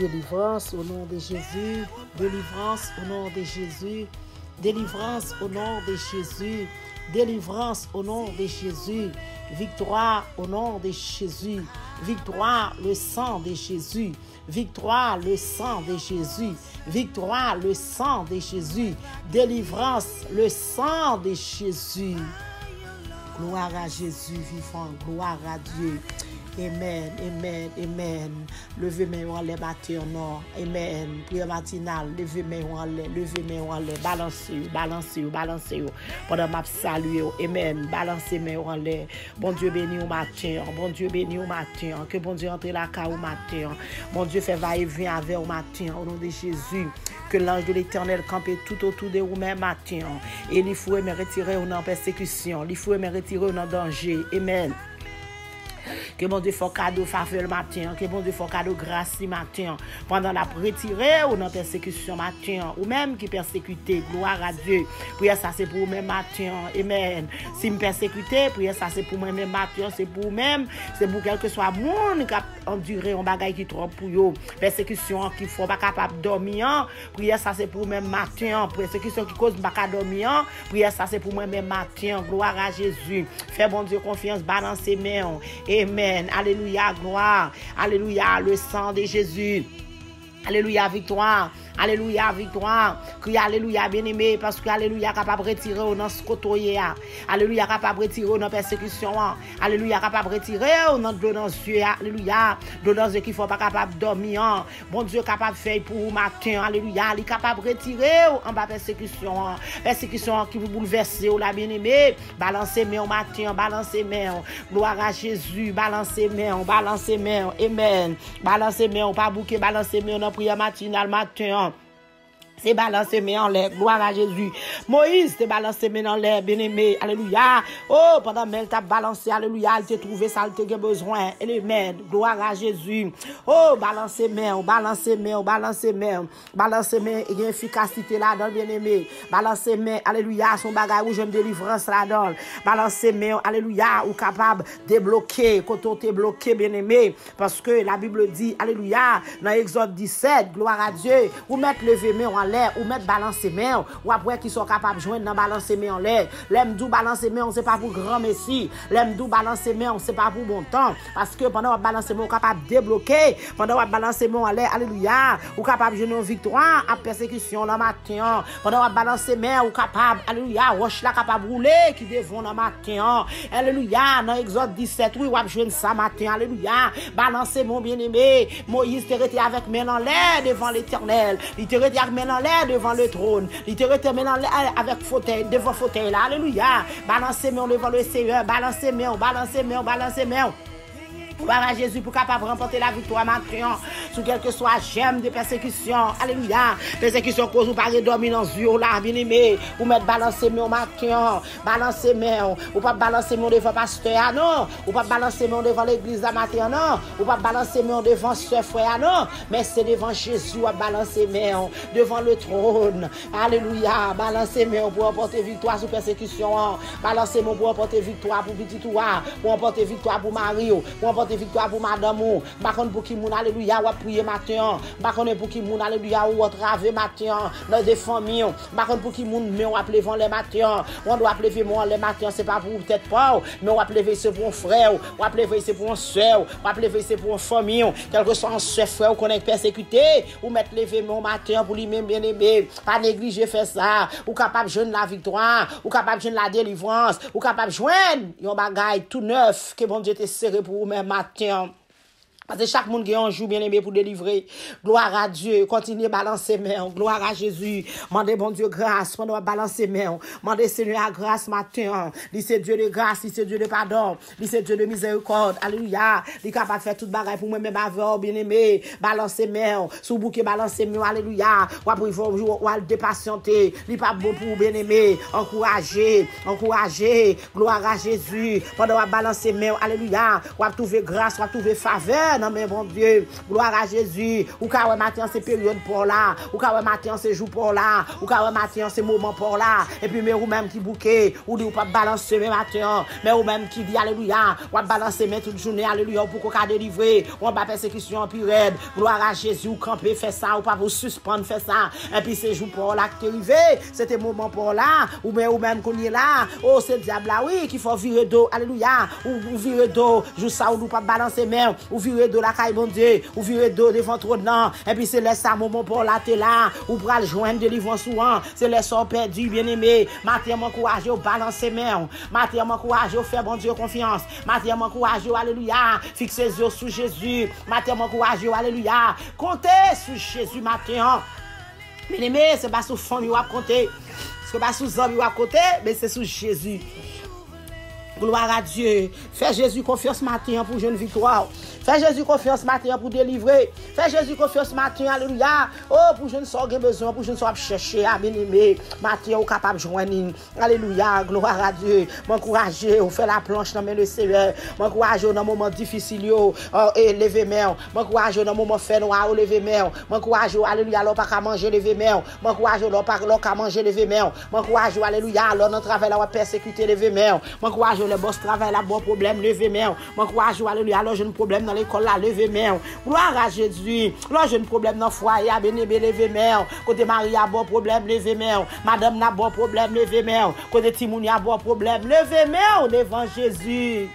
Délivrance au nom de Jésus. Délivrance au nom de Jésus. Délivrance au nom de Jésus. Délivrance au nom de Jésus. Victoire au nom de Jésus. Victoire, le sang de Jésus. Victoire, le sang de Jésus. Victoire, le sang de Jésus. Délivrance, le sang de Jésus. Gloire à Jésus vivant. Gloire à Dieu. Amen, amen, amen. Levez-moi en l'air matin, non. Amen. Prière matinale, levez-moi en l'air, levez-moi en l'air. Balancez, balancez, balancez. Pendant ma saluer, amen. Balancez-moi en l'air. Bon Dieu béni au matin, bon Dieu béni au matin. Que bon Dieu entre la case au matin. Bon Dieu fait va-et-vient avec au matin, au nom de Jésus. Que l'ange de l'Éternel campe tout autour de vous-même matin. Et il faut me retirer dans persécution, il faut me retirer dans danger. Amen. Que bon Dieu fasse cadeau faveur le matin, que bon Dieu fasse cadeau grâce le matin, pendant la retirée ou dans persécution matin, ou même qui persécuté, gloire à Dieu. Prière ça c'est pour vous-même matin, amen. Si me persécuté, prière ça c'est pour moi-même matin, c'est pour vous-même, c'est pour quel que soit monde qui a enduré un bagage qui trop pour vous. Persécution qui faut pas capable dormir, prière ça c'est pour vous-même matin, persécution qui cause pas dormir, prière ça c'est pour moi-même matin, gloire à Jésus. Fais bon Dieu confiance, balancez main. Amen. Alléluia, gloire. Alléluia, le sang de Jésus. Alléluia, victoire. Alléluia, victoire. Crie alléluia, bien-aimé, parce que alléluia, capable de retirer dans ce côté. Alléluia, capable de retirer dans persécution. Alléluia, capable de retirer dans dans yeux. Alléluia, dans yeux qu'il faut pas capable de dormir. Bon Dieu, capable de faire pour vous matin. Alléluia, il est capable de retirer en bas persécution. Persécution qui vous bouleverse, la bien-aimé. Balancez main au matin, balancez main. Gloire à Jésus, balancez main, balancez main. Amen. Balancez main, pas bouquet, balancez main dans prière matinale matin. C'est balancer mes en l'air, gloire à Jésus. Moïse te balancé mes en l'air, bien-aimé, alléluia. Oh, pendant qu'elle t'a balancé, alléluia, elle t'a trouvé ça, elle t'a besoin. Amen, gloire à Jésus. Oh, balancez mes, balancez mes, balancez mes, balancez mes, il y a efficacité là-dedans, bien-aimé. Balancez mes, alléluia, son bagage où j'aime délivrance là-dedans. Balancez mes, alléluia, ou capable de débloquer, quand on t'est bloqué, bien-aimé. Parce que la Bible dit, alléluia, dans Exode 17, gloire à Dieu, ou mettre lever mes en l'air, ou mettre balancer main, ou après qui sont capables de joindre dans balancer main en l'air. L'aime d'où balancer main, c'est pas pour grand messie. L'aime d'où balancer main, c'est pas pour bon temps. Parce que pendant que balancer main, on capable de débloquer. Pendant que balancer main en l'air, alléluia, ou capable de jouer une victoire à persécution dans matin. Pendant que balancer main, ou capable, alléluia, roche là capable de rouler qui devant dans matin. Alléluia, dans Exode 17, oui, ou jouer ça matin, alléluia. Balancer mon bien-aimé. Moïse te resté avec main en l'air devant l'Éternel. Il te resté avec main en l'air devant le trône. Il te retermine avec fauteuil, devant fauteuil là. Alléluia. Balancez main devant le Seigneur. Balancez main, balancez main, balancez main. Gloire à Jésus pour capable remporter la victoire matin. Sous quel que soit j'aime de persécution. Alléluia. Persécution cause ou pas de dormir dans yeux là, bien aimé. Ou mettre balancer main au matin. Balancer main. Ou pas balancer main devant pasteur, non. Ou pas balancer main devant l'église la matin, non. Ou pas balancer main devant ce frère, non. Mais c'est devant Jésus ou balancer main devant le trône. Alléluia. Balancer main pour remporter victoire sous persécution. Balancer main pour remporter victoire pour petit toi. Pour remporter victoire pour Mario. Pour remporter victoire pour madame ou bakon pour qui moun alléluia ou prier matin bakon pour qui moun alléluia ou traver matin dans des familles bakon pour qui moun mais on va lever les matin on doit lever moi les matin c'est pas pour peut-être pas mais on va lever c'est pour un frère on va lever c'est pour un soeur on va lever c'est pour une famille quel que soit un soeur frère qu'on est persécuté ou mettre lever mon matin pour lui même bien aimé pas négliger faire ça ou capable joindre la victoire ou capable joindre la délivrance ou capable joindre un bagage tout neuf que bon Dieu te serré pour vous même matin. Parce que chaque monde qui a un jour bien aimé pour délivrer. Gloire à Dieu. Continuez à balancer main. Gloire à Jésus. Mandez bon Dieu grâce. Pendant balancer main. Mandez Seigneur grâce matin. Dis c'est Dieu de grâce. Dis c'est Dieu de pardon. Dis c'est Dieu de miséricorde. Alléluia. Il est capable de faire tout bagaille pour moi-même avec bien aimé. Balancer main. Sous bouquet balancer main. Alléluia. Ou à dépatienter. Il n'est pas bon pour bien aimé. Encourager. Encourager. Gloire à Jésus. Pendant balancer main. Alléluia. Ou à trouver grâce. Ou à trouver faveur. Seigneur, non mais bon Dieu, gloire à Jésus, ou ka ouais matin ces périodes pour là, ou ka ouais matin ces jours pour là, ou ka ouais matin ces moments pour là, et puis mais ou même qui bouquet, ou dit ou pas balancer mes matin, mais ou même qui dit alléluia, ou balancer mes toute journée alléluia pour qu'on délivrer, ou pas persécution en pire, gloire à Jésus, ou camper fait ça, ou pas vous suspendre fait ça, et puis ces jours pour là qui arrivé, c'était moment pour là, ou même qu'on y est là, oh c'est le diable là oui, qu'il faut virer d'eau, alléluia, ou virer d'eau, joue ça ou nous pas balancer main, ou virer d'eau la caille bon Dieu, ou virer d'eau devant trop de non, et puis c'est laisse ça moment pour là t'es là, ou pral joindre délivrance souvent, c'est laisse ça perdu bien aimé, matin m'encourager au balancer main, matin m'encourager au faire bon Dieu confiance, matin m'encourager alléluia, fixer les yeux sur Jésus, matin m'encourager alléluia, comptez sur Jésus matin. Bien aimé, c'est pas sur famille ou à compter, c'est pas sur amis ou à côté, mais c'est sur Jésus. Gloire à Dieu. Fais Jésus confiance matin pour une victoire. Fais Jésus confiance matin pour délivrer. Fais Jésus confiance matin, alléluia. Oh, pour je ne sois pas besoin, pour je ne sois pas chercher à bien-aimé. Matin, ou capable de joindre. Alléluia, gloire à Dieu. M'encourager, ou faire la planche dans le Seigneur. M'encourager dans moment difficile, et lever main. M'encourager dans moment fait noir, lever main. M'encourager, alléluia, l'on pas qu'à manger, lever main. M'encourager, l'on pas qu'à manger, lever main. M'encourager, alléluia, l'on travaille, l'on persécuter, lever main. M'encourager, le boss travail, la bon problème, lever main. M'encourager, alléluia, l'on j'ai un problème dans l'école, là, lever main. Gloire à Jésus. L'on j'ai un problème dans le foyer, bien-aimé, lever main. Côté Marie a bon problème, lever main. Madame n'a bon problème, lever main. Côté Timouni a bon problème, lever main devant Jésus.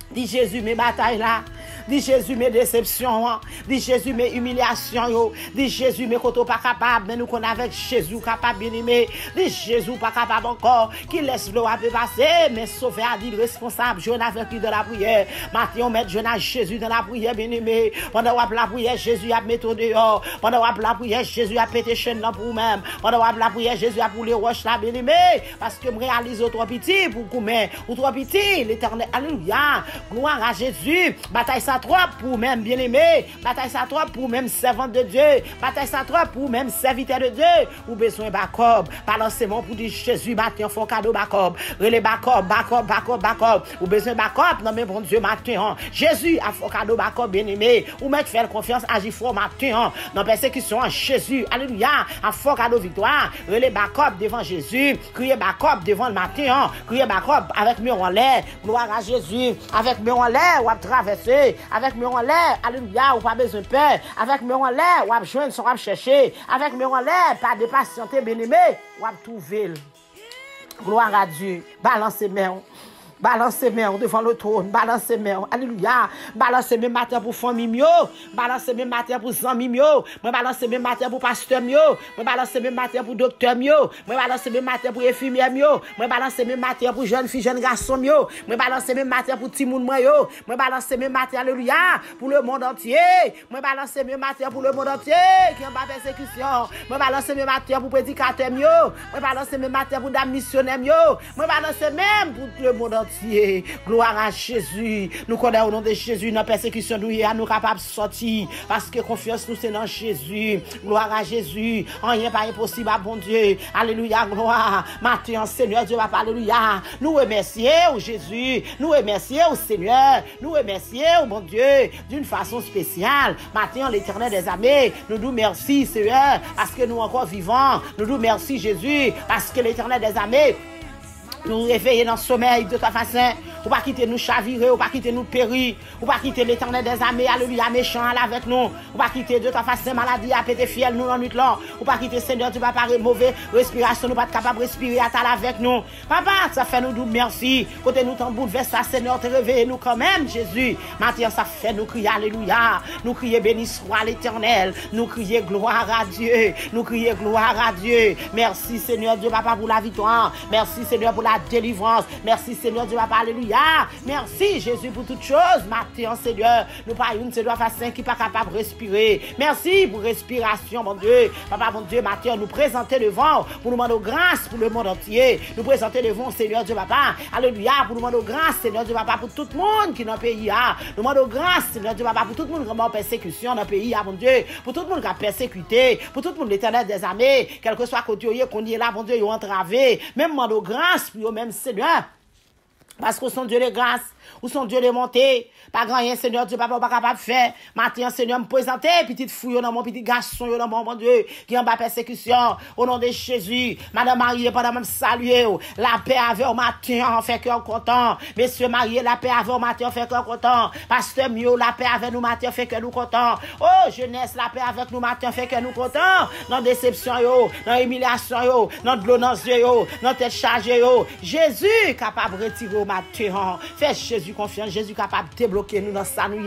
Dis Jésus, mes batailles là. Dis Jésus, mes déceptions. Dis Jésus, mes humiliations. Dis Jésus, mes côtés pas capables. Mais nous qu'on avec Jésus capable bien aimé. Dis Jésus pas capable encore. Qui laisse l'eau à passer. Mais sauver à dire responsable. Je n'avais plus de la prière. Maintenant, on met je n'ai Jésus dans la prière bien aimé. Pendant la prière, Jésus a mis au dehors. Pendant la prière, Jésus a pété chaîne là pour vous-même. Pendant la prière, Jésus a pour les roches là bien aimé. Parce que je réalise trop petit pour combien. Ou trop petit. L'éternel. Alléluia. Gloire à Jésus. Bataille ça trop pour même bien-aimé. Bataille ça trop pour même servant de Dieu. Bataille ça trop pour même serviteur de Dieu. Ou besoin Bacob. Balancement pour dire Jésus matin font cadeau Bacob. Relé Bacob. Ou besoin Bacob. Non mais bon Dieu matin. Jésus a fait cadeau Bacob bien-aimé. Ou mettre faire confiance à Gifro matin. Dans persécution Jésus. Alléluia. A fait cadeau victoire. Relé Bacob devant Jésus. Crier Bacob devant le matin. Crier Bacob avec mieux en l'air. Gloire à Jésus. Avec mieux en l'air. Ou à traverser. Avec mes en l'air, alléluia, ou pas besoin de peur. Avec mes en l'air, ou à joindre, ou à chercher. Avec mes en l'air, pas de patienter, bien-aimé, ou à trouver. Gloire à Dieu. Balancez mains. Balancez mains devant le trône, balancez mains, alléluia. Balancez mes matin pour famille mio, balancez mes matin pour amis mio, moi balancez mes matin pour pasteur mio, moi balancez mes matin pour docteur mio, moi balancez mes matin pour infirmière mio, moi balancez mes matin pour jeune fille, jeune garçon mio, moi balancez mes matin pour petit monde moi yo, moi balancez mes matin alléluia pour le monde entier, moi balancez mes matin pour le monde entier qui en bas persécution, moi balancez mes matin pour prédicateur mio, moi balancez mes matin pour dame missionnaire mio, moi balancez même pour le monde entier. Gloire à Jésus. Nous connaissons au nom de Jésus, dans persécution, nous capables de sortir. Parce que confiance nous, c'est dans Jésus. Gloire à Jésus. Rien pas impossible à bon Dieu. Alléluia, gloire. Matin, Seigneur Dieu, Papa, alléluia. Nous remercions Jésus. Nous remercions Seigneur. Nous remercions mon Dieu d'une façon spéciale. Matin, l'Éternel des armées. Nous nous merci, Seigneur, parce que nous encore vivants. Nous nous merci, Jésus, parce que l'Éternel des armées nous réveiller dans le sommeil de ta façon. Ou pas quitter nous chavirer, ou pas quitter nous périr, ou pas quitter l'Éternel des armées, alléluia, méchant là avec nous. Ou pas quitter de ta façon maladie à péter fiel nous dans nuit là. Ou pas quitter Seigneur, tu vas pas mauvais respiration, nous pas capable de respirer à tal avec nous. Papa, ça fait nous dire merci. Côté nous t'en bouleverse ça, Seigneur, te réveiller nous quand même, Jésus. Maintenant, ça fait nous crier alléluia. Nous crier béni soit l'Éternel. Nous crier gloire à Dieu. Nous crier gloire à Dieu. Merci Seigneur Dieu, Papa, pour la victoire. Merci Seigneur pour la délivrance. Merci Seigneur Dieu, Papa, alléluia. Merci Jésus pour toutes choses. Matin, Seigneur, nous pas une seule façon qui pas capable de respirer. Merci pour respiration, mon Dieu. Papa, mon Dieu, matin, nous présenter devant pour nous demander grâce pour le monde entier. Nous présenter devant, Seigneur Dieu, Papa. Alléluia, pour nous demander grâce, Seigneur Dieu, Papa, pour tout le monde qui est dans le pays. Nous demandons grâce, Seigneur Dieu, Papa, pour tout le monde qui est en persécution dans le pays, mon Dieu. Pour tout le monde qui a persécuté. Pour tout le monde, l'Éternel des armées. Quel que soit côté qu'on y est là, mon Dieu, ils ont entravé. Même demandons grâce pour eux-mêmes, Seigneur. Parce que son Dieu de grâce, ou son Dieu de montée, pas grand rien, Seigneur Dieu, papa, pas capable de faire. Maintenant, Seigneur, me présenter, petite fouille dans mon petit garçon, dans mon Dieu, qui est en bas persécution, au nom de Jésus. Madame Marie, pendant même saluer, la paix avec au matin, on fait cœur content. Messieurs mariés, la paix avec au matin, on fait cœur content. Pasteur Mio, la paix avec nous matin, on fait que nous content. Oh, jeunesse, la paix avec nous matin, on fait que nous content. Dans déception, dans humiliation, dans de l'eau dans les yeux, dans tête chargée, Jésus, capable de retirer au matin. Fais Jésus confiance, Jésus capable de débloquer nous dans ça nous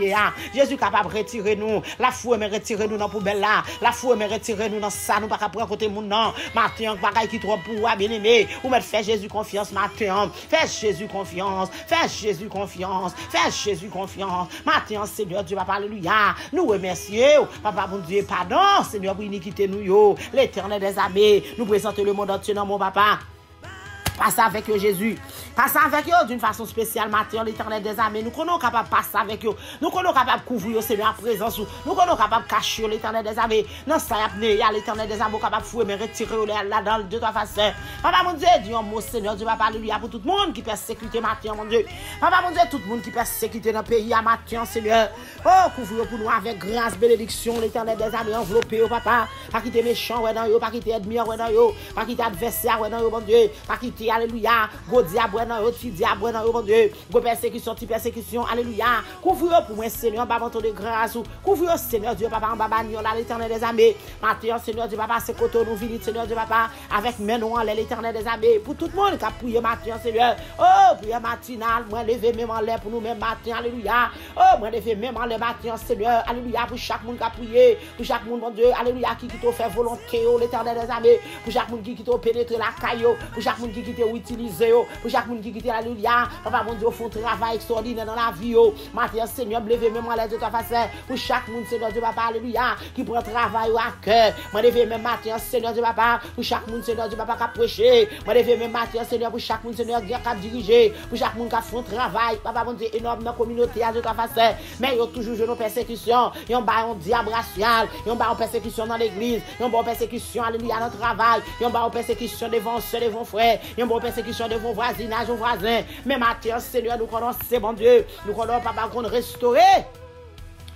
Jésus capable de retirer nous. La foi mais retirer nous dans poubelle là. La foi mais retirer nous dans ça nous pas prendre côté moun non. Matin bagaille qui trop pour bien-aimé. Ou mettre faire Jésus confiance matin. Fais Jésus confiance. Fais Jésus confiance. Fais Jésus confiance. Matin Seigneur Dieu papa alléluia. Nous remercions papa bon Dieu pardon Seigneur pour iniquité nous yo. L'Éternel des armées nous présente le monde entier dans mon papa. Passe avec eux, Jésus. Passe avec eux d'une façon spéciale, matin, l'Éternel des armées. Nous sommes capables de passer avec eux. Nous sommes capables de couvrir, Seigneur, en présence. Nous sommes capables de cacher l'Éternel des armées. Dans ça, il y a l'Éternel des armées capable de fouiller, mais retirer là dans deux, trois faces. Papa, mon Dieu, dis un mot, Seigneur, Dieu va parler lui pour tout le monde qui persécute matin, mon Dieu. Papa, mon Dieu, tout le monde qui persécute dans le pays à matin, Seigneur. Oh, couvrir pour nous avec grâce, bénédiction, l'Éternel des armées, enveloppé, papa. Pas quitter méchant, ouais, dans eux, pas quitter ennemi, ouais, dans eux, pas quitter adversaire, ouais, dans eux, mon Dieu. Pas quitter, alléluia, go diable, ouais, dans eux, petit diable, ouais, dans eux, mon Dieu. Go persécution, petit persécution, alléluia. Couvrir pour moi, Seigneur, papa, ton de grâce. Couvrir, Seigneur Dieu, papa, en baba, là, l'Éternel des armées. Matin, Seigneur Dieu, papa, c'est côté nous, vite, Seigneur Dieu, papa, avec mes noms, l'Éternel des armées. Pour tout le monde qui a prié matin, Seigneur. Oh, prière matinale, moi, lever même en l'air pour nous, même matin, alléluia. Oh, moi, lever même en l'air matin, Seigneur, alléluia, pour chaque monde qui a prié, pour chaque monde, mon Dieu, alléluia, qui t'a fait volonté, l'Éternel des armées, pour chaque monde qui t'a pénétré la caillou, pour chaque monde qui t'a utilisé, pour chaque monde qui t'a, alléluia, papa, mon Dieu, font travail extraordinaire dans la vie, matin, Seigneur, lever même en l'air de ta face, pour chaque monde, Seigneur Dieu, papa, alléluia, qui prend travail à cœur, moi, lever même matin, Seigneur Dieu, papa, pour chaque monde, Seigneur Dieu, papa, qui a prêché, moi, lever même matin, Seigneur, pour chaque monde, Seigneur, qui a dirigé, pour chaque monde qui a fait travail, papa, mon Dieu, énorme dans la communauté, à de ta face, mais il y a toujours une persécution, il y a un diable racial, il y a une persécution dans l'église, il y a une persécution, alléluia, dans le travail, il y a une persécution devant soeurs, devant frères, il y a une persécution devant voisinage, aux voisins, mais matin, Seigneur, nous connaissons, c'est bon Dieu, nous connaissons, papa, qu'on restaurer.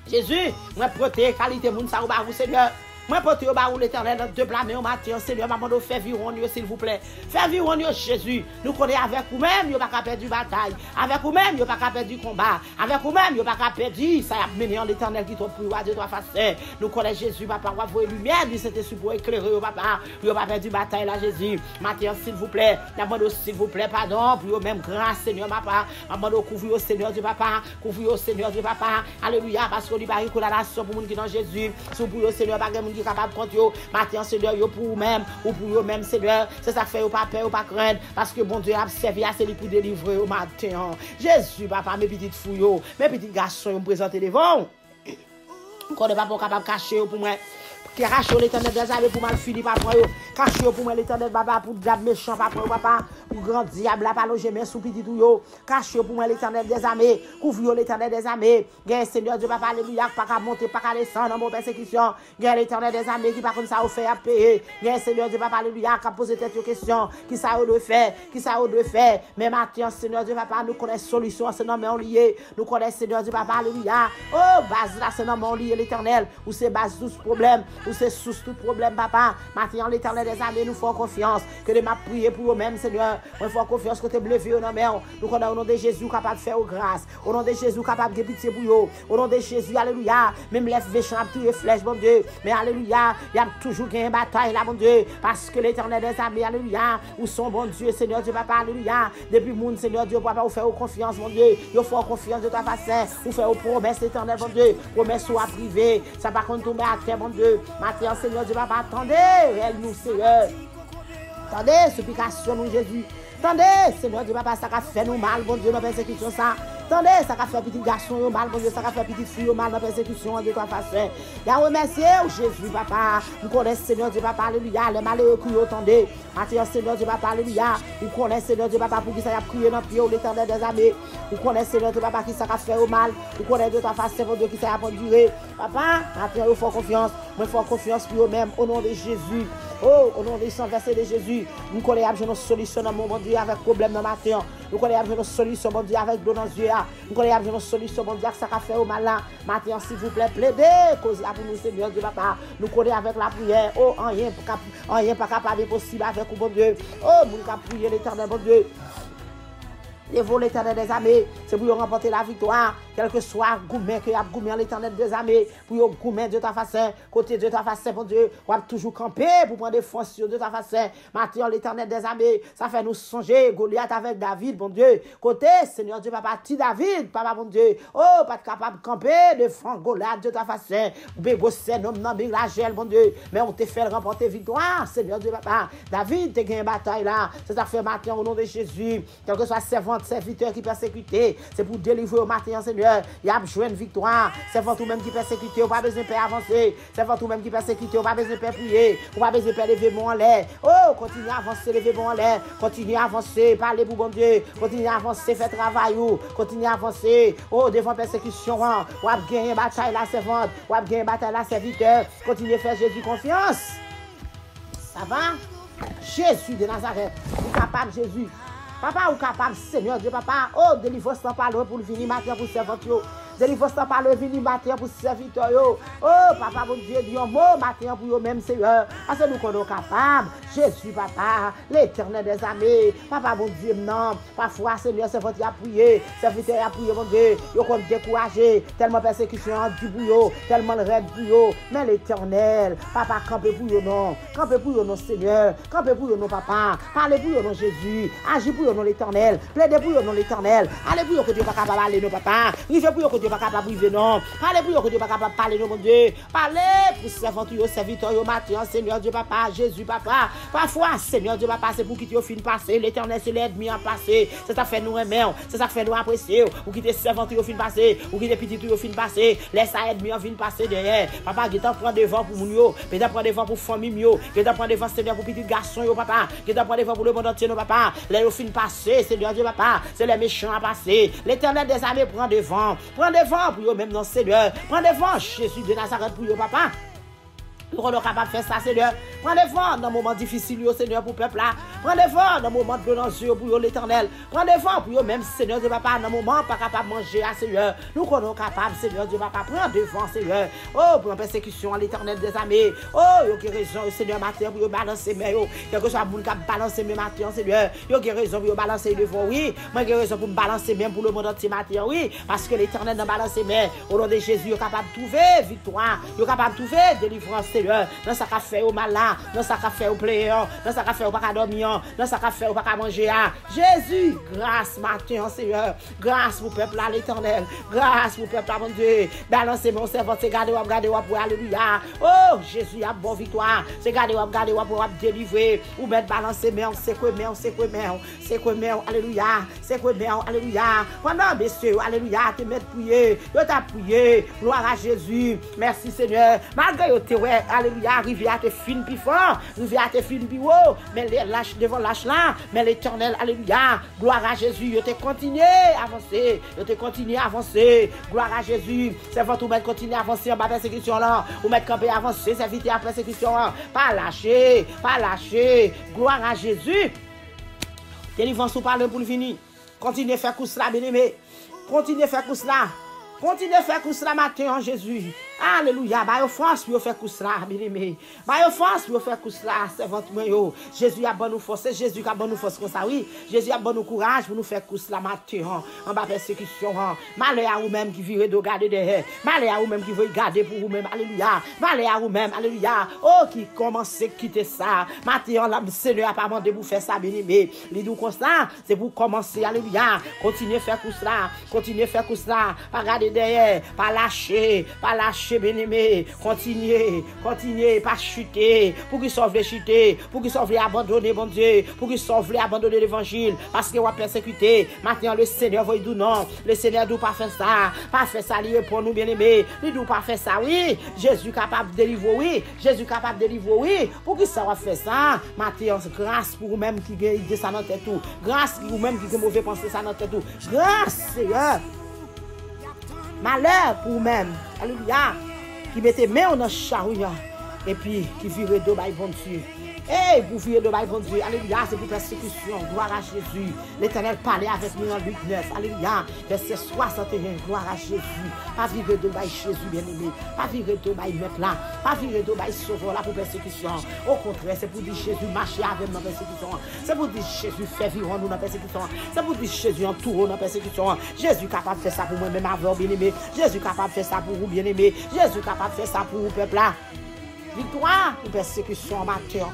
Jésus, moi, protéger, qualité, moun, ça, ou Seigneur. Moi, porte au bas où l'Éternel de blâmer au matin, Seigneur, maman, fait vivre s'il vous plaît. Fais vivre Jésus. Nous connaissons avec vous-même, il n'y a pas qu'à perdre du bataille. Avec vous-même, il n'y a pas qu'à perdre du combat. Avec vous-même, il n'y a pas qu'à perdre. Ça a mené en l'Éternel qui t'a pris à deux, trois façons. Nous connaissons Jésus, papa, on va voir lumière, lui, c'était pour éclairer au papa. Il n'y a pas perdu du bataille là, Jésus. Matin, s'il vous plaît, maman, s'il vous plaît, pardon, pour même grâce, Seigneur, papa. Maman, couvrir au Seigneur du papa. Couvrir au Seigneur du papa. Alléluia, parce qu'on lui barre la nation pour nous qui dans Jésus. Sous pour le Seigneur, pas qui capable contre yo matin Seigneur yo pour vous-même ou pour vous même Seigneur c'est ça fait ou pas peur ou pas craindre parce que bon Dieu a servi à celui pour délivrer au matin Jésus papa mes petites fouilles mes petits garçons me présenter devant qu'on n'est pas capable cacher pour moi qui rache l'Éternel des armées pour mal fini papa yo cache pour moi l'Éternel papa pour diable méchant papa pour grand diable la pas loger mais sous petit tout yo cache pour moi l'Éternel des armées couvre l'Éternel des armées gain Seigneur Dieu papa alléluia pas qu'à monter pas qu'à descendre dans mon persécution gain l'Éternel des armées qui pas comme ça au fait à payer gain Seigneur Dieu papa alléluia qui poser tête aux questions qui ça doit faire mais matin Seigneur Dieu papa nous connaissons solution c'est non mais on lié nous connaissons Seigneur Dieu papa alléluia oh base là c'est non mais on lié l'Éternel ou c'est base tout problème ou c'est sous tout problème papa matin l'Éternel des armées nous faisons confiance que de m'a prier pour eux-mêmes Seigneur on fait confiance que tu levé au nom nous connaissons au nom de Jésus capable de faire grâce au nom de Jésus capable de pitié pour eux au nom de Jésus alléluia même les méchants tirer flèche bon Dieu mais alléluia il y a toujours une bataille là mon Dieu parce que l'Éternel des armées alléluia ou son bon Dieu Seigneur Dieu papa alléluia depuis monde Seigneur Dieu papa ou faire confiance mon Dieu il faut confiance de ta façon ou faire promesse éternelle mon Dieu promesse soit privée ça pas contre tomber à terre mon Dieu matin Seigneur Dieu papa attendez elle nous Seigneur attendez supplication nous Jésus attendez Seigneur Dieu papa ça a fait nous mal bon Dieu dans persécution ça attendez ça a fait petit garçon mal bon Dieu ça a fait petite fille mal dans persécution de toi façon y a remercier Jésus papa nous connaissons Seigneur Dieu papa alléluia les malheureux qui attendez matin Seigneur Dieu papa alléluia nous connaissons Seigneur Dieu papa pour qui ça a crié dans pied l'Éternel des armées nous connaissons Seigneur Dieu papa qui ça a fait au mal nous connaissons de ta façon bon Dieu qui ça a enduré papa matin il faut confiance Moi, fais confiance pour eux-mêmes, au nom de Jésus. Oh, au nom des saints versets de Jésus, nous connaissons nos solutions dans le moment Dieu avec problème dans le matin. Nous connaissons nos solutions, bon Dieu, avec l'eau dans les yeux. Nous connaissons nos solutions, bon Dieu, avec ça qu'a fait au malin. Matin, s'il vous plaît, plaidez, causez pour nous, Seigneur Dieu, papa. Nous connaissons avec la prière. Oh, rien pas capable possible avec vous, bon Dieu. Oh, nous avons prié l'Éternel, bon Dieu. Dévot l'Éternel des armées, c'est pour remporter la victoire, quel que soit gourmet que y a gourmet l'Éternel des armées, pour gourmet de ta façon, côté de ta façon, mon Dieu, on va toujours camper pour prendre des forces de ta façon. Maintenant, l'Éternel des armées, ça fait nous songer Goliath avec David, mon Dieu. Côté, Seigneur Dieu, papa, petit David, papa, mon Dieu, oh, pas capable de camper devant Goliath de ta façon. Bégo, c'est un homme dans la gel, mon Dieu, mais on te fait remporter victoire, Seigneur Dieu, papa. David, tu as gagné une bataille là, c'est ça fait maintenant au nom de Jésus, quel que soit servant, serviteur qui persécuté, c'est pour délivrer au matin, Seigneur. Il y a besoin de victoire. C'est pour tout même qui persécuté, on pas besoin de faire avancer. C'est pour tout même qui persécuté, on pas besoin de faire prier. On pas besoin de faire lever mon en l'air. Oh, continuez à avancer, lever mon en l'air. Continuez à avancer, parlez pour bon Dieu. Continuez à avancer, faites travail. Continuez à avancer. Oh, devant persécution, on va gagner bataille la servante. On va gagner bataille la serviteur. Continuez à faire Jésus confiance. Ça va? Jésus de Nazareth. Vous capable, Jésus. Papa, ou capable, Seigneur Dieu, papa, oh, délivre ce parole pour venir matin pour serviteur. Délivre ce parole venir matin pour serviteur. Oh, papa, mon Dieu, dis un mot matin pour eux-mêmes, Seigneur. Parce que nous sommes capables. Jésus, papa, l'Éternel des armées. Papa, mon Dieu, non. Parfois, Seigneur, serviteur a prié. Serviteur a prié, mon Dieu. Ils sont découragés. Tellement persécution du bouillot. Tellement raide bouillot. Mais l'Éternel, papa, campez pour eux, non. Campez pour eux, non, Seigneur. Campez pour eux, non, papa. Parlez pour eux, non, Jésus. Agis pour eux, non, l'Éternel. Plaidez pour eux, non, l'Éternel. Allez pour eux, que Dieu pas capable d'aller, non, papa. Rivez pour eux, que Dieu pas capable de vivre, non. Parlez pour eux, que Dieu pas capable de parler, non, mon Dieu. Parlez pour serviteur, matin, Seigneur Dieu, papa. Jésus, papa. Parfois, Seigneur Dieu, papa, c'est pour quitter au fin passé. L'Éternel, c'est l'ennemi en passé. C'est ça fait nous aimer. C'est ça fait nous apprécier. Ou quitter serviteur au fin passé. Ou quitter petit au fin passé. Laisse ça ennemi en fin passé derrière. Papa, qui t'en prend devant pour moun yo. Qui t'en prend devant pour famille yo. Qui t'en prend devant, Seigneur, pour petit garçon yo, papa. Qui t'en prend devant pour le monde entier, non, papa. Les au fin passé, Seigneur Dieu, papa. C'est les méchants à passer. L'Éternel des armées prend devant. Prend devant pour eux même dans Seigneur. Prend devant Jésus de Nazareth pour eux, papa. Nous sommes capables de faire ça, Seigneur. Prends devant dans moments difficiles, Seigneur, pour le peuple là. Prends devant dans moments de violence pour l'Éternel. Prends devant pour même, Seigneur Dieu, papa, dans moments pas capable de manger, Seigneur. Nous sommes capables, Seigneur Dieu, papa, prends devant, Seigneur. Oh, pour la persécution à l'Éternel des armées. Oh, il y a raison, Seigneur, matin, pour balancer mes yo. Quelque chose pour balancer mes matins, Seigneur. Il y a raison pour balancer devant, oui. Moi, il y a raison pour me balancer même pour le monde entier matin, oui. Parce que l'Éternel n'a balancé mais au nom de Jésus, il est capable de trouver victoire. Il est capable de trouver délivrance, Seigneur. Dans sa café au malin, dans sa café au pléon, dans sa café au pas dormir, dans sa café au pas manger. Jésus, grâce matin, Seigneur. Grâce pour peuple là, l'Éternel. Grâce pour peuple là, mon Dieu. Balancez mon servant, c'est garder pour alléluia. Oh, Jésus a bon victoire. C'est garder pour délivrer. Ou mettre balancer, mais on sait quoi, alléluia. C'est quoi, alléluia. Pendant, messieurs, alléluia, te mettre prier. Yo t'a prié. Gloire à Jésus. Merci, Seigneur. Malgré yo te ouais, alléluia. Rivière te fin plus fort, rivière te fin plus haut, mais les lâches devant lâche là, mais l'Éternel, alléluia, gloire à Jésus, je te continuer à avancer, gloire à Jésus, c'est votre mettre continuer à avancer en bas persécution là, ou mettre camper avancer, c'est éviter la persécution là, pas lâcher, gloire à Jésus, délivrance ou parler pour le finir, continuez à faire course là, bien-aimé, continuez à faire course là matin en Jésus. Alléluia. Ba yo force pour faire course là, bien-aimé. Ba yo force pour faire course là, servante moi yo. Jésus a bon nous force, Jésus a bon nous force comme ça oui. Jésus a bon nous courage pour nous faire course là matin en bas persécution. Malheur à vous même qui vivez de garder derrière. Malheur à vous même qui veut garder pour vous même. Alléluia. Malheur à vous même. Alléluia. Oh qui commence à quitter ça. Matin là Seigneur a pas demandé pour faire ça, bien-aimé. Les nous comme ça, c'est pour commencer. Alléluia. Continuez à faire course là. Pas garder derrière, pas lâcher, bien-aimé, continuez, pas chuter, pour qu'ils sauve les chuter, pour qu'ils sauve les abandonner, bon Dieu, pour qu'ils sauve les abandonner l'évangile, parce qu'ils vont persécuter. Maintenant, le Seigneur va dire non, le Seigneur ne doit pas faire ça, lié pour nous, bien-aimé, il ne doit pas faire ça, oui, Jésus capable de délivrer, oui, pour qu'ils savent faire ça. Maintenant, grâce pour vous-même qui gagne ça dans tête tout, grâce pour vous-même qui gagne mauvais penser ça dans tête tout, grâce, Seigneur. Malheur pour vous-même, alléluia, qui mettez main dans le chariot, et puis qui vire de bail bon Dieu. Hey, pour vivre de bail bon Dieu, alléluia, c'est pour persécution, gloire à Jésus. L'Éternel parlait avec nous en Luc 9, alléluia, verset 61, gloire à Jésus. Pas vivre de bail Jésus, bien-aimé, pas vivre de bail mettre là, pas vivre de bail sauveur là pour persécution. Au contraire, c'est pour dire Jésus marcher avec nous dans la persécution. C'est pour dire Jésus fait vivre nous dans la persécution. C'est pour dire Jésus entoure dans la persécution. Jésus capable de faire ça pour moi-même avant, bien-aimé. Jésus capable de faire ça pour vous, bien-aimé. Jésus capable de faire ça pour vous, peuple là. Victoire pour persécution amateur.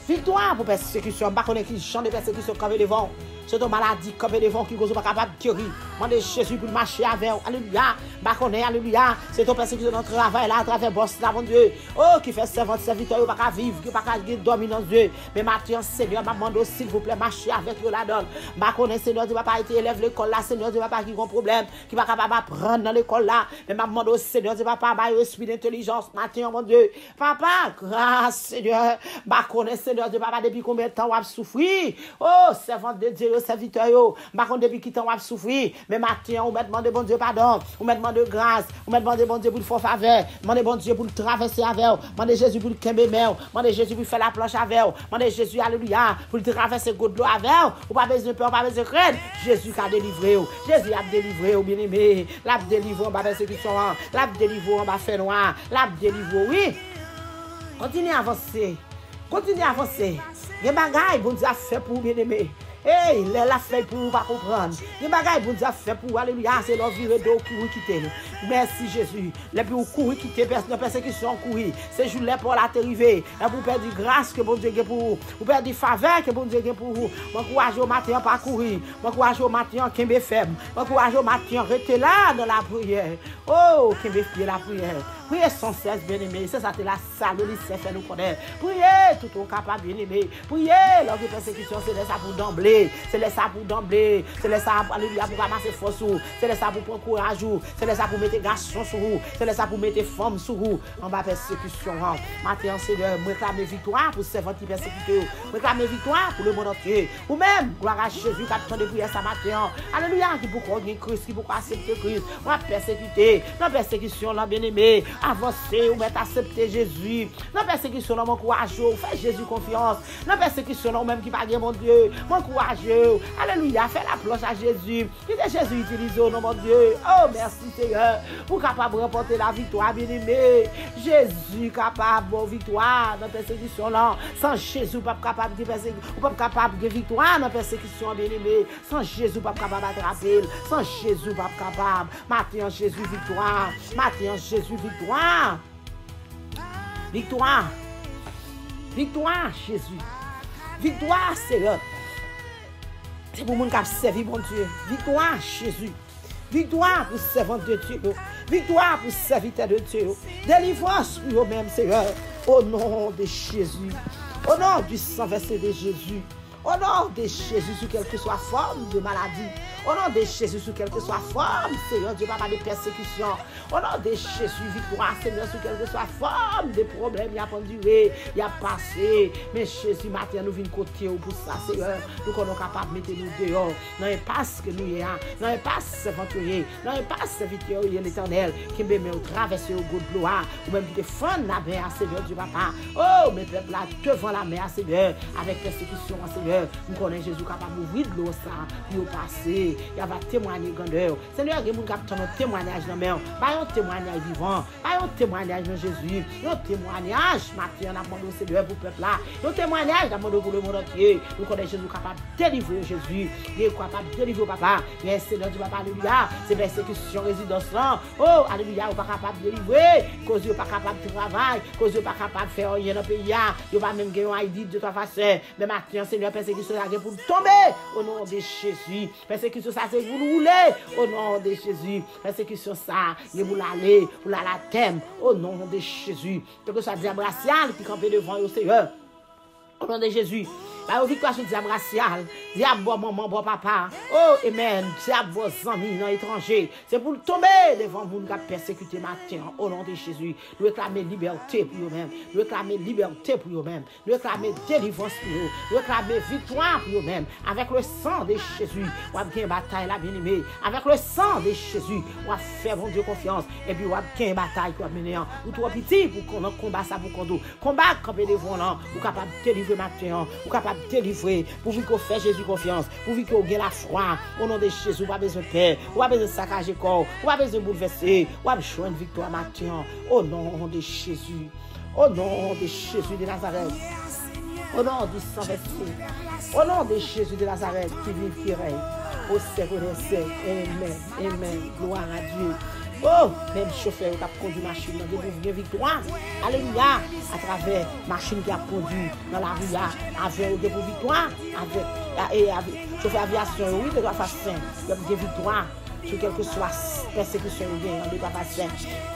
Victoire pour persécution. Je ne sais pas qui chante de persécution comme les vents. C'est une maladie comme les vents qui ne sont pas capables de guérir. Demandez Jésus pour marcher avec vous. Alléluia. Alléluia. C'est une persécution dans le travail là, à travers boss là, mon Dieu. Oh, qui fait servant, serviteur, qui ne peut pas vivre, qui ne peut pas dormir dans Dieu. Mais maintenant, Seigneur, je demande s'il vous plaît, marcher avec vous là-dedans. Je connais, Seigneur, tu ne vas pas être élève l'école là, Seigneur, tu ne vas pas qui a un problème, qui ne va pas capable d'apprendre dans l'école là. Mais je demande au Seigneur, tu ne vas pas avoir un esprit d'intelligence maintenant, mon Dieu. Papa, grâce, Seigneur. Je connais, Seigneur, tu ne vas pas depuis combien de temps on a souffert. Oh, servant de Dieu, serviteur, je connais depuis qui temps on a souffert. Mais maintenant, on me demande bon Dieu pardon, on me demande grâce, on me demande bon Dieu pour le faire faveur, demande bon Dieu pour le traverser avec vous, demande Jésus pour le camber mère, demande Jésus pour faire la planche avec vous, demande Jésus, alléluia, pour le traverser goutte d'eau avec vous, ou pas besoin de peur, pas besoin de crainte. Jésus a délivré, Jésus a délivré, bien aimé, l'a délivré en bas persécution, l'a délivré en bas fait noir, l'a délivré, oui. Continuez à avancer, continuez à avancer. Il y a des bagailles, bon Dieu a fait pour bien aimé. Hey, il a fait pour vous pas comprendre. Les bagailles bon Dieu a fait pour alléluia, c'est leur virer d'eau courir quitter. Merci Jésus. Les plus courir quitter la persécution courir. C'est jour là pour la t'arriver. Et vous perdre grâce que bon Dieu a pour vous. Vous perdre faveur que bon Dieu a pour vous. M'encourage au matin pas courir. M'encourage au matin kembe faible. M'encourage au matin rester là dans la prière. Oh, kembe fier la prière. Priez sans cesse, bien-aimé. C'est ça, c'est la salle où il fait nous connaître. Priez tout au capable, bien-aimé. Priez, lors de persécution, c'est ça pour d'emblée. C'est ça pour d'emblée. C'est ça pour alléluia pour ramasser force. C'est ça pour prendre courage. C'est ça pour mettre garçon sur vous. C'est ça pour mettre femme sur vous. En bas persécution. Maintenant, Seigneur, réclamer victoire pour servant qui persécute. Réclamer victoire pour le monde entier. Ou même, gloire à Jésus qui attend de prier ça matin. Alléluia, qui pour qu'on ait Christ, qui pour accepter Christ. On va persécuter. Dans la persécution, là, bien-aimé. Avancez, ou mettre accepter Jésus. Dans la persécution, là, mon courage. Fais Jésus confiance. Dans la persécution, là, même qui va gagner mon Dieu. Mon courage. Alléluia, fais la planche à Jésus. Qui est Jésus utilisé au nom de mon Dieu. Oh, merci Seigneur. Pour capable de remporter la victoire, bien-aimé. Jésus capable de victoire dans la persécution là. Sans Jésus, pas capable de persécution. Pas capable de victoire dans la persécution, bien-aimé. Sans Jésus, pas capable d'attraper. Sans Jésus, pas capable. Maintenant, Jésus, victoire. Maintenant, Jésus, victoire. Victoire. Victoire, Jésus. Victoire, Seigneur. C'est pour les gens qui servent mon Dieu. Victoire, Jésus. Victoire pour servant de Dieu. Victoire pour serviteur de Dieu. Délivrance pour eux-mêmes, Seigneur. Au nom de Jésus. Au nom du sang versé de Jésus. Au nom de Jésus, sous quelle que soit forme de maladie. Au nom de Jésus, sous quelle que soit forme, Seigneur Dieu, pas de persécution. Au nom de Jésus, victoire, Seigneur, sous quelle que soit forme de problème, il y a penduré, il y a passé. Mais Jésus, maintenant, nous venons côté pour ça, Seigneur. Nous sommes capables de mettre nous dehors. Dans l'impasse que nous y avons, dans l'impasse aventurier, dans l'impasse serviteur, l'Éternel, qui me met au traverser au goût de gloire, ou même qui défend la mer, Seigneur Dieu, papa. Oh, mes peuples là, devant la mer, Seigneur, avec persécution, Seigneur. Nous connaissons Jésus capable d'ouvrir de l'eau, ça, pour passer. Il va témoigner grandeur. Seigneur, il y a des gens qui ont un témoignage dans la main. Pas un témoignage vivant. Pas un témoignage de Jésus. Un témoignage, maintenant, on a demandé au Seigneur pour le peuple là. Un témoignage, on a demandé pour le monde entier. Nous connaissons Jésus capable de délivrer Jésus. Il est capable de délivrer papa. Il est Seigneur du papa, alléluia. C'est persécution, résidence là. Oh, alléluia, il n'est pas capable de délivrer. Cause il n'est pas capable de travailler. Cause il n'est pas capable de faire rien dans le pays. Il n'est pas même gagné un ID de toute façon. Mais maintenant, Seigneur, persécution là pour tomber au nom de Jésus. Persécution ça c'est vous nous voulez au nom de Jésus. Persécution ça, vous l'aller, vous la thème au nom de Jésus. Que ce soit diable racial qui campe devant le Seigneur. Au nom de Jésus. Ba victoire sur diable racial, diable bon maman, bon papa. Oh, amen. Diable vos amis dans l'étranger. C'est pour tomber devant vous qui persécuté matin au nom de Jésus. Nous réclamer liberté pour eux-mêmes. Nous réclamer liberté pour eux-mêmes. Nous réclamer délivrance pour eux. Nous réclamer victoire pour eux-mêmes. Avec le sang de Jésus, on va gagner bataille la bien-aimée. Avec le sang de Jésus, on va faire mon Dieu confiance. Et puis on va gagner bataille pour mener. Ou trop petit pour qu'on combat ça pour qu'on do. Combat camper devant là, ou capable de délivrer matin, ou capable de délivrer pour qu'on fait Jésus confiance, pour qu'on ait la foi. Au nom de Jésus, on va besoin de paix, on va besoin de saccager corps, on va besoin de bouleverser, on va besoin de victoire matin. Au nom de Jésus. Au nom de Jésus de Nazareth. Au nom du sang versé. Au nom de Jésus de Nazareth qui vit, qui règne. Au siècle des siècles. Amen. Amen. Gloire à Dieu. Oh, même chauffeur qui a conduit machine dans des victoire. Alléluia. À travers machine qui a conduit dans la rue avec des victoire. Avec chauffeur aviation, oui, de la façon. Il y a des victoires. Sur quelle que soit persécution ou bien, on ne peut pas passer.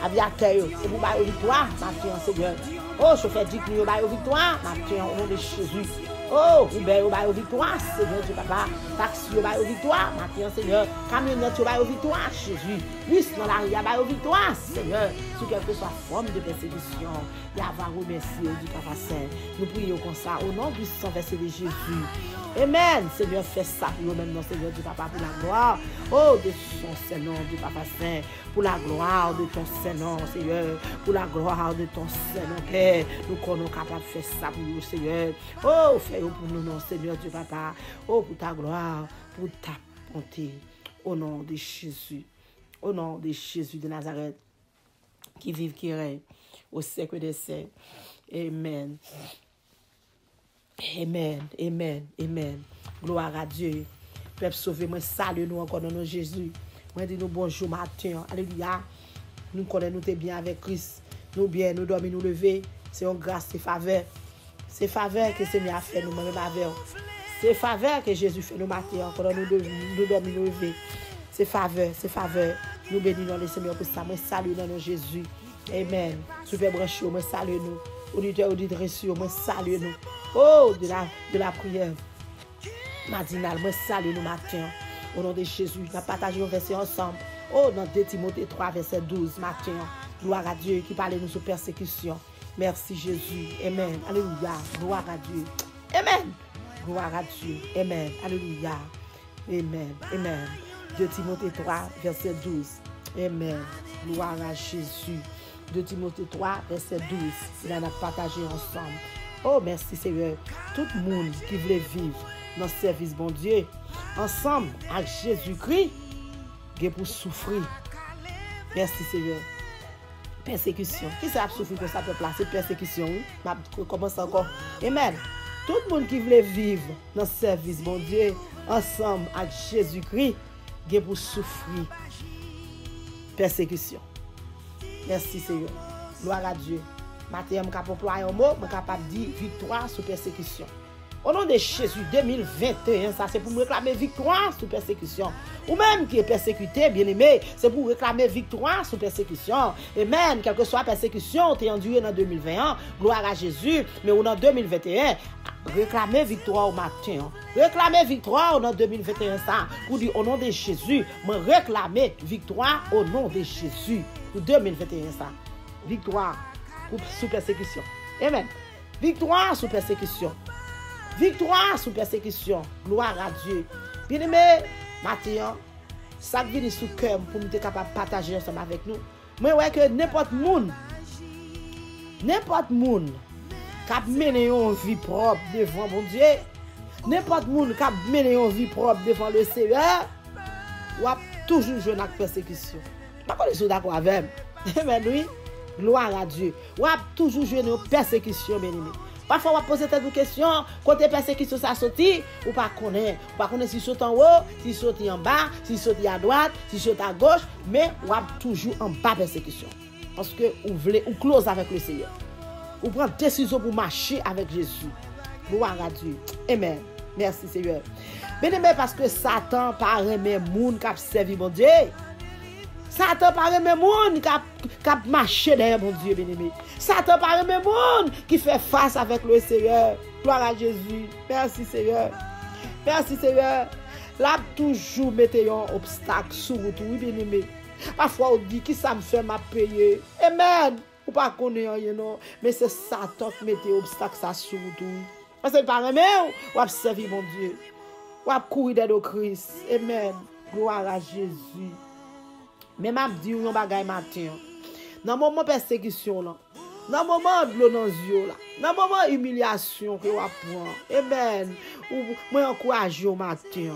Aviateur, c'est pour bailler victoire, maintenant, Seigneur. Oh, chauffeur dit que nous bailler victoire, maintenant, au nom de Jésus. Oh, Uber, au bailler victoire, Seigneur, Dieu Papa. Taxi, au bailler victoire, maintenant, Seigneur. Camionnette, au bailler victoire, Jésus. Bus dans la rue, au bailler victoire, Seigneur. Sur quelle que soit forme de persécution, il y a à remercier du Papa Saint. Nous prions comme ça, au nom du sang versé de Jésus. Amen. Seigneur, fais ça pour nous-mêmes, non, Seigneur, du Papa, pour la gloire. Oh, de son Saint-Nom, du Papa Saint, pour la gloire de ton Saint-Nom, Seigneur, pour la gloire de ton Saint-Nom, Père. Nous sommes capables de faire ça pour nous, Seigneur. Oh, fais-le pour nous, non, Seigneur, du Papa. Oh, pour ta gloire, pour ta bonté. Au nom de Jésus. Au nom de Jésus de Nazareth, qui vive, qui règne, au siècle des siècles. Amen. Amen, amen, amen. Gloire à Dieu. Peuple sauvé, moi salue nous encore dans nos Jésus. Moi dis nous bonjour matin. Alléluia. Nous connaissons nous bien avec Christ. Nous bien, nous dormons, nous lever. C'est une grâce, c'est faveur. C'est faveur que c'est a fait nous même avec. C'est faveur que Jésus fait nous matin. Encore nous dormons, nous lever. C'est faveur, c'est faveur. Nous bénissons le Seigneur pour ça. Moi salue dans nos Jésus. Amen. Super branché, moi salue nous. Auditeur, auditrice, moi salue nous. Oh, de la prière matinale, moi salue nous matin. Au nom de Jésus, nous partageons nos versets ensemble. Oh, dans 2 Timothée 3, verset 12, matin. Gloire à Dieu qui parle nous sur persécution. Merci Jésus. Amen. Alléluia. Gloire à Dieu. Amen. Gloire à Dieu. Amen. Alléluia. Amen. Amen. 2 Timothée 3, verset 12. Amen. Gloire à Jésus. 2 Timothée 3, verset 12. Il en a partagé ensemble. Oh, merci Seigneur. Tout le monde qui voulait vivre dans le service bon Dieu, ensemble avec Jésus-Christ, qui pour souffrir. Merci Seigneur. Persécution. Qui ça a souffert pour ça peuple là? C'est persécution. Oui? Commence encore. Amen. Tout le monde qui voulait vivre dans le service bon Dieu, ensemble avec Jésus-Christ, qui pour souffrir. Persécution. Merci Seigneur. Gloire à Dieu. Maintenant, je suis capable d'employer un mot, je suis capable de dire victoire sur persécution. Au nom de Jésus 2021, ça c'est pour me réclamer victoire sur persécution. Ou même qui est persécuté, bien aimé, c'est pour réclamer victoire sur persécution. Amen. Quelle que soit la persécution, tu es enduré dans 2021, gloire à Jésus. Mais ou dans 2021, réclamer victoire au matin. Réclamer victoire au nom de 2021, ça. Pour dire au nom de Jésus, me réclamer victoire au nom de Jésus. Pour 2021, ça. Victoire sous persécution. Amen. Victoire sous persécution. Victoire sous persécution. Gloire à Dieu. Bien aimé, Mathieu, ça vient sous cœur pour nous être capable de partager ensemble avec nous. Mais ouais que n'importe monde qui a mené une vie propre devant mon Dieu, n'importe monde qui a mené une vie propre devant le Seigneur, ou a toujours joué dans la persécution. Je ne suis pas d'accord avec moi. Amen, oui. Gloire à Dieu. Ou a toujours joué dans la persécution, bien aimé. Parfois, on va poser des questions. Côté persécution, ça sorti, ou pas connaître. Ou pas connaître si saute en haut, si saute en bas, si saute à droite, si saute à gauche. Mais on va toujours en bas persécution. Parce que vous voulez, ou close avec le Seigneur. Ou prendre décision pour marcher avec Jésus. Gloire à Dieu. Amen. Merci Seigneur. Bien aimé, parce que Satan paraît même monde qui a servi mon Dieu. Satan paraît même monde qui a marché derrière mon Dieu, bien aimé. Satan paraît même monde qui fait face avec le Seigneur. Gloire à Jésus. Merci Seigneur. Merci Seigneur. Là, toujours mettez un obstacle sur route. Oui, bien aimé. Parfois, on dit, qui ça me fait m'a payer? Amen. Ou pas connaître rien, non. Mais c'est Satan qui mette obstacle ça sur route. Parce que par même, ou a servi mon Dieu. Ou a courir d'aide au Christ. Amen. Gloire à Jésus. Mais m'a dit, on bagay matin. Dans moment persécution là. Dans moment de l'eau dans les yeux là. Dans moment humiliation que vous prend. Amen. Ou moi encourage au matin.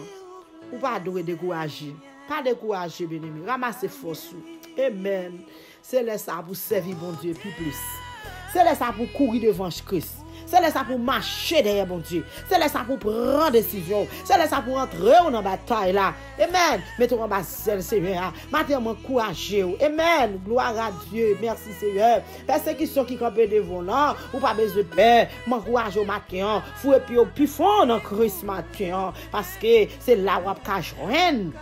Ou pas de décourager. Pas décourager, bien-aimé. Ramassez force. Amen. C'est là ça pour servir bon Dieu plus. C'est là ça pour courir devant Christ. C'est là ça pour marcher derrière mon Dieu. C'est là ça pour prendre décision. C'est là ça pour entrer dans la bataille là. Amen. Mettons en bas celle Seigneur. Maintenant m'encourager. Amen. Gloire à Dieu. Merci Seigneur. Persécution qui campe devant là, ou pas besoin de paix. M'encourage au matin. Fouet puis au plus fond dans Christ matin parce que c'est là où on peut joindre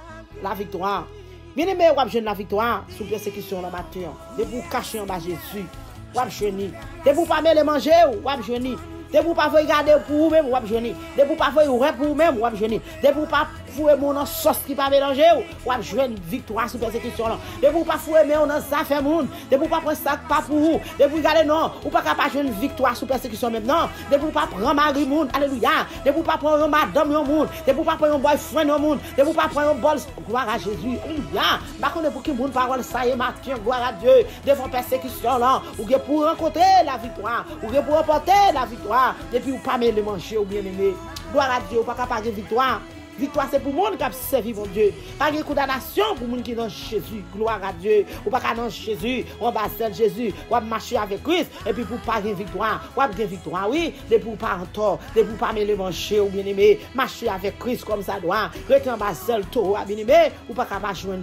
la victoire. Bien-aimé, on joindre la victoire sous persécution le matin. De vous cacher en bas Jésus. Wap jeni. De vous pas mêler manger, wap jeni. De vous pas regarder pour vous même, wap jeni. De vous pas faire pour vous même, wap jeni. De vous pas fouer mon sauce qui pas mélanger, wap jeni victoire sous persécution là. De vous pas fouer mon dans ça fait moun. De vous pas prendre ça pas pour vous. De vous regarder non, ou pas capable jouer victoire sous persécution même non. De vous pas prendre mari moun, alléluia. De vous pas prendre madame yon moun. De vous pas prendre un boyfriend yon moun. De vous pas prendre un bol, gloire à Jésus. Alléluia. Pas connaître pour qui moun parole ça y est matin, gloire à Dieu. Devant persécution là, ou pour rencontrer la victoire, ou pour remporter la victoire. Depuis ou pas le manger ou bien aimé. Gloire à Dieu, ou pas capable de victoire. Victoire c'est pour monde qui a servi mon Dieu. Pas de condamnation pour monde qui dans Jésus. Gloire à Dieu. Ou pas dans Jésus, on va servir Jésus, on va marcher avec Christ et puis pour pas de victoire, ou pas de victoire oui, de pour pas en tort, de pour pas le manger ou bien aimé, marcher avec Christ comme ça doit. Rester en bas seul tout bien aimé, ou pas capable joindre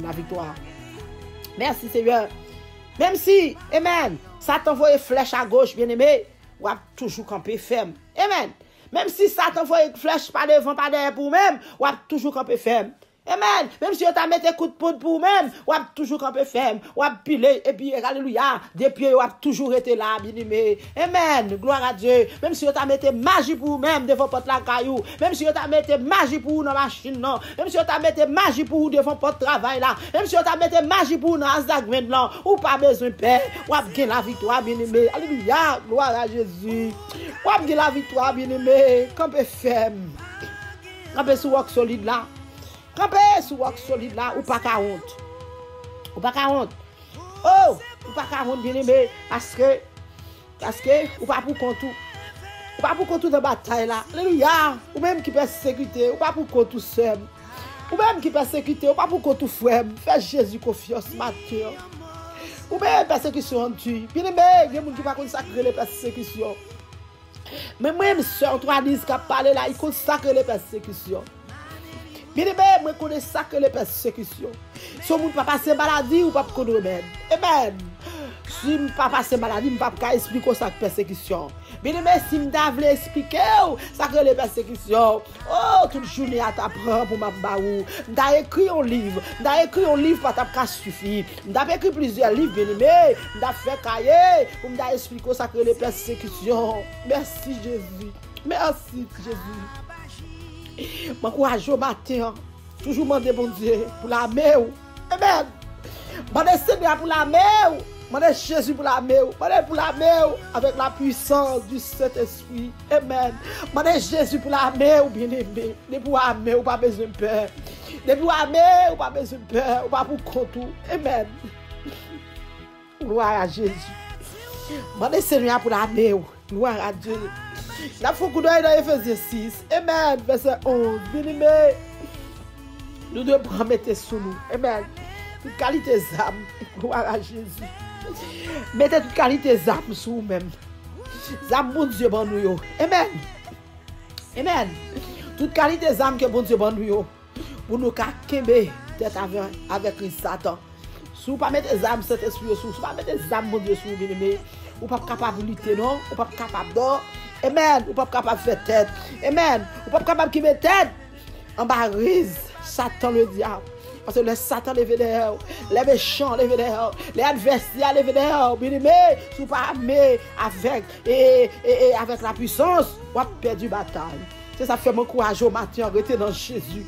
la victoire. Merci Seigneur. Même si, amen, Satan voit flèche à gauche, bien aimé, ou a toujours camper ferme. Amen. Même si Satan voit flèche pas devant, pas derrière pour même, ou a toujours camper ferme. Amen. Même si on t'a mis coup de poudre pour même, ou a toujours camper ferme, ou a pilé, et puis, alléluia, des pieds, ou a toujours été là, bien aimé. Amen. Gloire à Dieu. Même si on t'a mis magie pour même devant porte la caillou, même si on t'a mis magie pour dans la machine, non. Même si on t'a mis magie pour devant porte travail là, même si on t'a mis magie pour dans Azagmen là, ou pas besoin de paix, ou a gagné la victoire, bien aimé. Alléluia. Gloire à Jésus. Ou a gagné la victoire, bien aimé. Camper ferme. Camper sur roc solide là. Campé sur roc solide là, ou pas qu'à honte. Ou pas qu'à honte. Oh, ou pas qu'à honte bien aimé, parce que, ou pas pour compte tout. Ou pas pour compte tout dans bataille là. Alléluia. Ou même qui persécuter, ou pas pour compte tout seul. Ou même qui persécuter, ou pas pour compte tout frère. Fais Jésus confiance matin. Ou même persécution tue. Bien aimé, il y a des gens qui ne consacrent les persécutions. Mais même soeur, toi dis qu'à parler là, il consacre les persécutions. Bien aimé, moi connais ça que les persécutions. Si on ne peut pas passer maladie ou pas connaître remède. Amen. Si on ne peut pas passer maladie, on ne peut pas expliquer ça que persécution. Bien aimé, si on voulais expliquer ça que les persécutions. Oh, toute journée à t'apprendre pour m'abaou. On écrit un livre. On a écrit un livre pour t'apprendre suffit. On a écrit plusieurs livres, bien aimé. On a fait cahier pour m'expliquer ça que les persécutions. Merci Jésus. Merci Jésus. Mon courage au matin, toujours demander bon Dieu pour la mer. Amen. Demander Seigneur pour la mer. Demander Jésus pour la mer. Demander pour la mer avec la puissance du Saint-Esprit. Amen. Demander Jésus pour la mer, bien aimé. Ne pour la mer, ou pas besoin de peur. Ne pour la mer, ou pas besoin de peur. Ou pas pour compte. Amen. Gloire à Jésus. Demander Seigneur pour la mer. Gloire à Dieu. La faut qu'on doit dans Ephésiens 6. Amen. Verset 11. Bien-aimé, nous devons mettre sur nous. Amen. Toute qualité d'âme. Gloire à Jésus. Mettez toute qualité d'âme sur vous-même. Zam bon Dieu bon nous. Amen. Amen. Toute qualité d'âme que bon Dieu bon nous. Pour nous kembe tête avec Satan. Si vous ne mettez pas d'âme cet esprit sur vous, si vous ne mettez pas d'âme bon Dieu sur vous, bien-aimé, vous ne pouvez pas capable de lutter, non? Vous ne pouvez pas capable de. Amen. Vous ne pouvez pas capable de faire tête. Amen. Vous ne pouvez pas capable de mettre tête en barise. Satan le diable. Parce que les Satan levé derrière, les méchants levé derrière, les adversaires levé derrière, bien-aimé, si vous pas armé avec, avec la puissance, vous avez perdu la bataille. C'est ça fait mon courage au matin, arrêtez dans Jésus.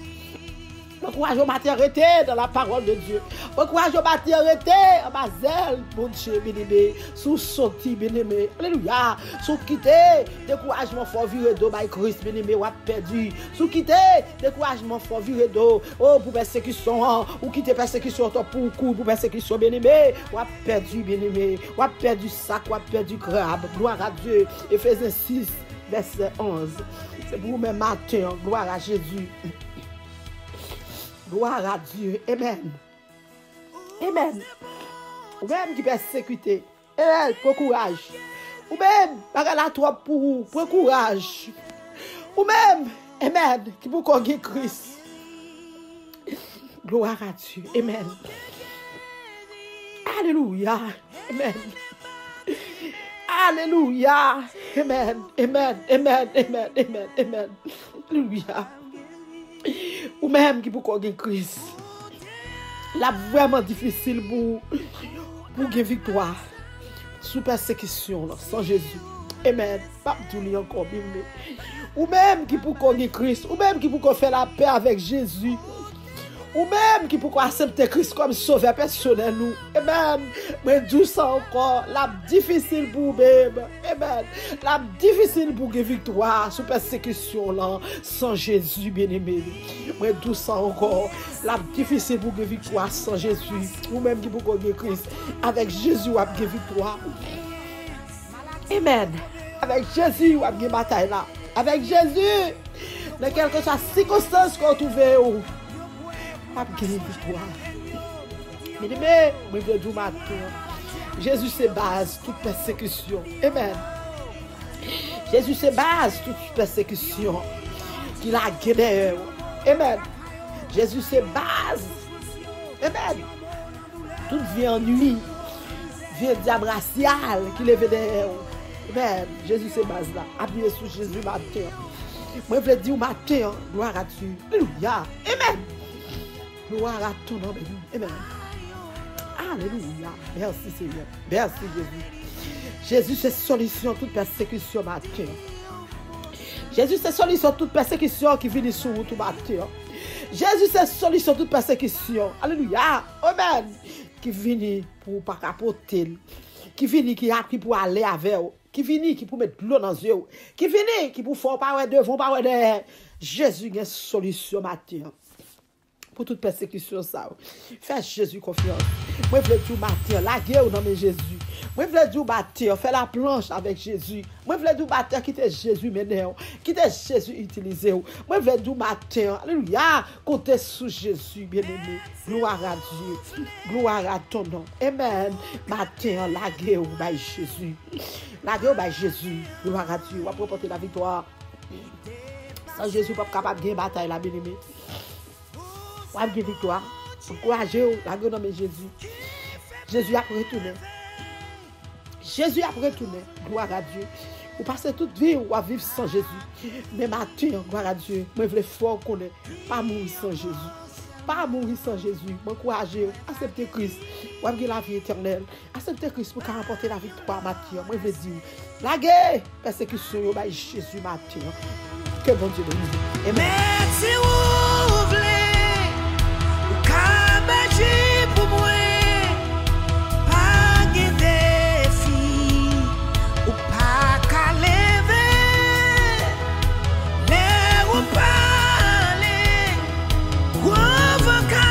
Mon courage au matin, arrêtez dans la parole de Dieu. Mon courage au matin, arrêtez en bas zèle, mon Dieu, bien-aimé, sous sorti, bien-aimé. Alléluia. Sous quitter, découragement fort virer d'eau, by Christ, bien-aimé, ou a perdu. Sous quitter, découragement fort virer d'eau, oh, pour persécution, ou quitter persécution, pour persécution, bien-aimé, ou a perdu, bien-aimé, ou a perdu sac, ou a perdu crabe. Gloire à Dieu. Éphésiens 6, verset 11. C'est pour vous-même matin, gloire à Jésus. Gloire à Dieu. Amen. Amen. Ou même qui persécuté. Amen. Pour courage. Ou même, par la trop pour vous. Pour courage. Ou même, amen. Qui vous connaît Christ. Gloire à Dieu. Amen. Alléluia. Amen. Alléluia. Amen. Amen. Amen. Amen. Amen. Amen. Alléluia. Ou même qui pour connaître Christ. Là vraiment difficile pour gagner victoire sous persécution là, sans Jésus. Amen. Pas tout li encore bien. Ou même qui pour connaître Christ, ou même qui pour faire la paix avec Jésus. Ou même qui pour accepter Christ comme sauveur personnel nous. Amen. Mais douce encore, la difficile pour même. Amen. La difficile pour gagner victoire sous persécution là sans Jésus bien-aimé. Mais douce encore, la difficile pour gagner victoire sans Jésus. Ou même qui pour gagner Christ avec Jésus ou a gagner victoire. Amen. Avec Jésus ou a gagner bataille là. Avec Jésus, dans quelque soit circonstance qu'on trouve où pas gagner victoire. Mais je veux dire matin, Jésus c'est base toute persécution. Amen. Jésus c'est base toute persécution qu'il a gagné. Amen. Jésus c'est base. Amen. Toute vie ennui, vie diable racial qui lève derrière. Amen. Jésus c'est base là. Appuyez sur Jésus matin. Moi je veux dire matin, gloire à Dieu. Alléluia. Amen. Gloire à ton nom, amen. Alléluia. Merci Seigneur. Merci Jésus. Jésus, c'est solution toute persécution matin. Jésus, c'est solution toute persécution qui vient sur tout matin. Jésus, c'est solution toute persécution. Alléluia. Amen. Qui vient pour pas capoter. Qui vient qui a pris pour aller avec vous. Qui vient qui pour mettre de l'eau dans les yeux. Qui vient qui pour faire pas devant, pas derrière. Jésus, a une solution matin. Pour toute persécution ça. Fais Jésus confiance. Moi je veux dire matin, la guerre dans Jésus. Moi je veux dire matin, fais la planche avec Jésus. Moi je veux dire matin quitter Jésus mener, quitter Jésus utiliser. Moi je veux dire matin, alléluia, compter sur Jésus bien-aimé. Gloire à Dieu. Gloire à ton nom. Amen. Matin, la guerre by Jésus. La guerre by Jésus. Gloire à Dieu. On va porter la victoire. Sans Jésus pas capable de gagner bataille la bien-aimé. Ou a une victoire. Encouragez-vous, la gueule de Jésus. Jésus a retourné. Jésus a retourné. Gloire à Dieu. Vous passez toute vie ou à vivre sans Jésus. Mais matin, gloire à Dieu. Moi, je veux fort connaître. Pas mourir sans Jésus. Pas mourir sans Jésus. Encouragez-vous. Acceptez Christ. Ou avez la vie éternelle. Acceptez Christ pour remporter la victoire matin. Moi, je veux dire. La guerre, persécution, Jésus matin. Que bon Dieu bénisse. Amen.